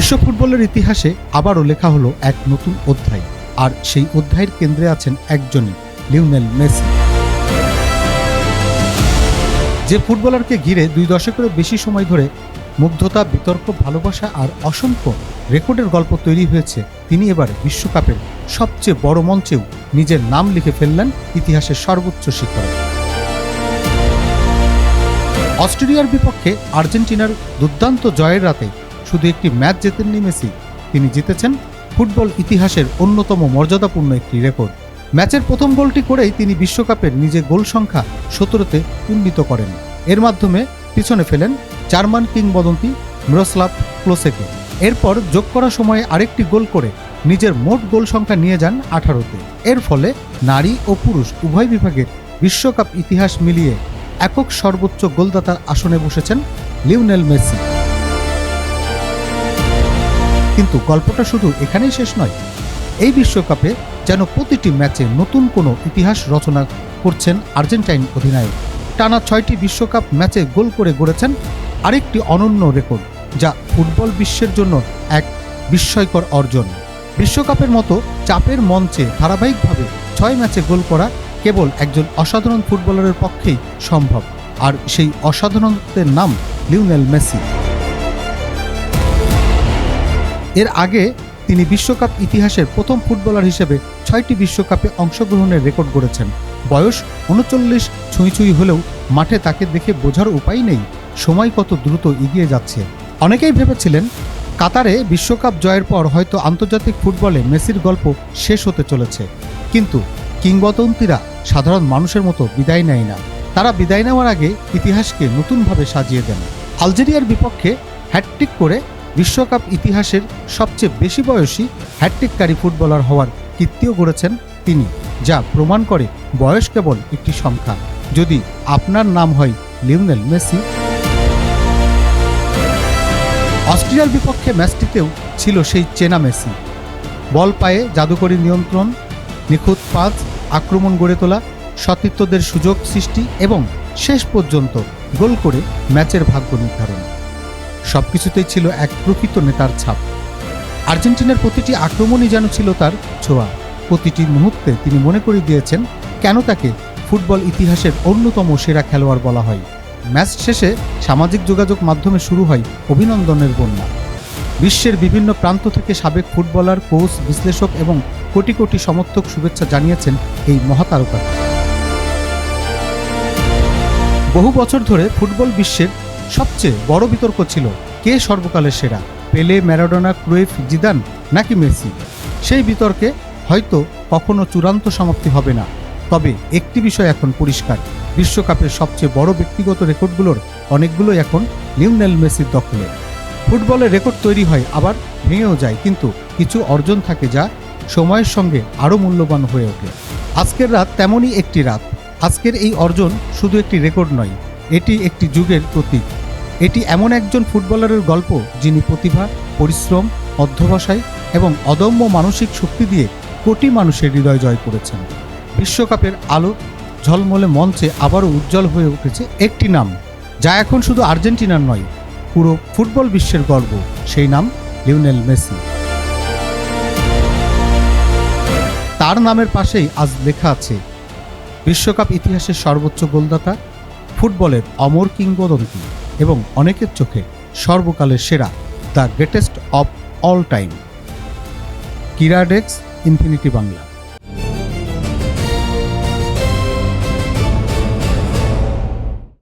বিশ্ব ফুটবলের ইতিহাসে আবারও লেখা হলো এক নতুন অধ্যায়, আর সেই অধ্যায়ের কেন্দ্রে আছেন একজনই, লিওনেল মেসি। যে ফুটবলারকে ঘিরে 2 দশকেরও বেশি সময় ধরে মুগ্ধতা, বিতর্ক, ভালোবাসা আর অসংখ্য রেকর্ডের গল্প তৈরি হয়েছে, তিনি এবার বিশ্বকাপের সবচেয়ে বড় মঞ্চেও নিজের নাম লিখে ফেললেন ইতিহাসের সর্বোচ্চ শিখরে। অস্ট্রেলিয়ার বিপক্ষে আর্জেন্টিনার দুর্দান্ত জয়ের রাতে শুধু একটি ম্যাচ জেতেননি মেসি, তিনি জিতেছেন ফুটবল ইতিহাসের অন্যতম মর্যাদাপূর্ণ একটি রেকর্ড। ম্যাচের প্রথম গোলটি করেই তিনি বিশ্বকাপের নিজের গোল সংখ্যা 17তে উন্নীত করেন। এর মাধ্যমে পিছনে ফেলেন জার্মান কিংবদন্তি মিরোস্লাভ ক্লোসেকে। এরপর যোগ করা সময়ে আরেকটি গোল করে নিজের মোট গোল সংখ্যা নিয়ে যান 18তে। এর ফলে নারী ও পুরুষ উভয় বিভাগের বিশ্বকাপ ইতিহাস মিলিয়ে একক সর্বোচ্চ গোলদাতার আসনে বসেছেন লিওনেল মেসি। কিন্তু গল্পটা শুধু এখানেই শেষ নয়। এই বিশ্বকাপে যেন প্রতিটি ম্যাচে নতুন কোনো ইতিহাস রচনা করছেন আর্জেন্টাইন অধিনায়ক। টানা 6টি বিশ্বকাপ ম্যাচে গোল করে গড়েছেন আরেকটি অনন্য রেকর্ড, যা ফুটবল বিশ্বের জন্য এক বিস্ময়কর অর্জন। বিশ্বকাপের মতো চাপের মঞ্চে ধারাবাহিকভাবে 6 ম্যাচে গোল করা কেবল একজন অসাধারণ ফুটবলারের পক্ষেই সম্ভব, আর সেই অসাধারণত্বের নাম লিওনেল মেসি। এর আগে তিনি বিশ্বকাপ ইতিহাসের প্রথম ফুটবলার হিসেবে 6টি বিশ্বকাপে অংশগ্রহণের রেকর্ড গড়েছেন। বয়স 39 ছুঁই হলেও মাঠে তাকে দেখে বোঝার উপায় নেই সময় কত দ্রুত এগিয়ে যাচ্ছে। অনেকেই ভেবেছিলেন কাতারে বিশ্বকাপ জয়ের পর হয়তো আন্তর্জাতিক ফুটবলে মেসির গল্প শেষ হতে চলেছে, কিন্তু কিংবদন্তিরা সাধারণ মানুষের মতো বিদায় নেয় না। তারা বিদায় নেওয়ার আগে ইতিহাসকে নতুনভাবে সাজিয়ে দেন। আলজেরিয়ার বিপক্ষে হ্যাটট্রিক করে বিশ্বকাপ ইতিহাসের সবচেয়ে বেশি বয়সী হ্যাটট্রিককারী ফুটবলার হওয়ার কীর্তিও গড়েছেন তিনি, যা প্রমাণ করে বয়স কেবল একটি সংখ্যা, যদি আপনার নাম হয় লিওনেল মেসি। অস্ট্রেলিয়ার বিপক্ষে ম্যাচটিতেও ছিল সেই চেনা মেসি। বল পায়ে জাদুকরী নিয়ন্ত্রণ, নিখুঁত পাস, আক্রমণ গড়ে তোলা, সতীর্থদের সুযোগ সৃষ্টি এবং শেষ পর্যন্ত গোল করে ম্যাচের ভাগ্য নির্ধারণ, সবকিছুতেই ছিল এক প্রকৃত নেতার ছাপ। আর্জেন্টিনার প্রতিটি আক্রমণই যেন ছিল তার ছোঁয়া। প্রতিটি মুহূর্তে তিনি মনে করিয়ে দিয়েছেন কেন তাকে ফুটবল ইতিহাসের অন্যতম সেরা খেলোয়াড় বলা হয়। ম্যাচ শেষে সামাজিক যোগাযোগ মাধ্যমে শুরু হয় অভিনন্দনের বন্যা। বিশ্বের বিভিন্ন প্রান্ত থেকে সাবেক ফুটবলার, কোচ, বিশ্লেষক এবং কোটি কোটি সমর্থক শুভেচ্ছা জানিয়েছেন এই মহাতারকাকে। বহু বছর ধরে ফুটবল বিশ্বের সবচেয়ে বড় বিতর্ক ছিল কে সর্বকালের সেরা, পেলে, ম্যারাডোনা, ক্রুইফ, জিদান নাকি মেসি। সেই বিতর্কে হয়তো কখনো চূড়ান্ত সমাপ্তি হবে না, তবে একটি বিষয় এখন পরিষ্কার, বিশ্বকাপের সবচেয়ে বড় ব্যক্তিগত রেকর্ডগুলোর অনেকগুলোই এখন লিওনেল মেসির দখলে। ফুটবলের রেকর্ড তৈরি হয়, আবার ভেঙেও যায়, কিন্তু কিছু অর্জন থাকে যা সময়ের সঙ্গে আরও মূল্যবান হয়ে ওঠে। আজকের রাত তেমনই একটি রাত। আজকের এই অর্জন শুধু একটি রেকর্ড নয়, এটি একটি যুগের প্রতীক। এটি এমন একজন ফুটবলারের গল্প যিনি প্রতিভা, পরিশ্রম, অধ্যবসায় এবং অদম্য মানসিক শক্তি দিয়ে কোটি মানুষের হৃদয় জয় করেছেন। বিশ্বকাপের আলো ঝলমলে মঞ্চে আবারও উজ্জ্বল হয়ে উঠেছে একটি নাম, যা এখন শুধু আর্জেন্টিনার নয়, পুরো ফুটবল বিশ্বের গর্ব। সেই নাম লিওনেল মেসি। তার নামের পাশেই আজ লেখা আছে বিশ্বকাপ ইতিহাসের সর্বোচ্চ গোলদাতা, ফুটবলের অমর কিংবদন্তি এবং অনেকের চোখে সর্বকালের সেরা, the greatest of all time. কিরা ডেস্ক, ইনফিনিটি বাংলা।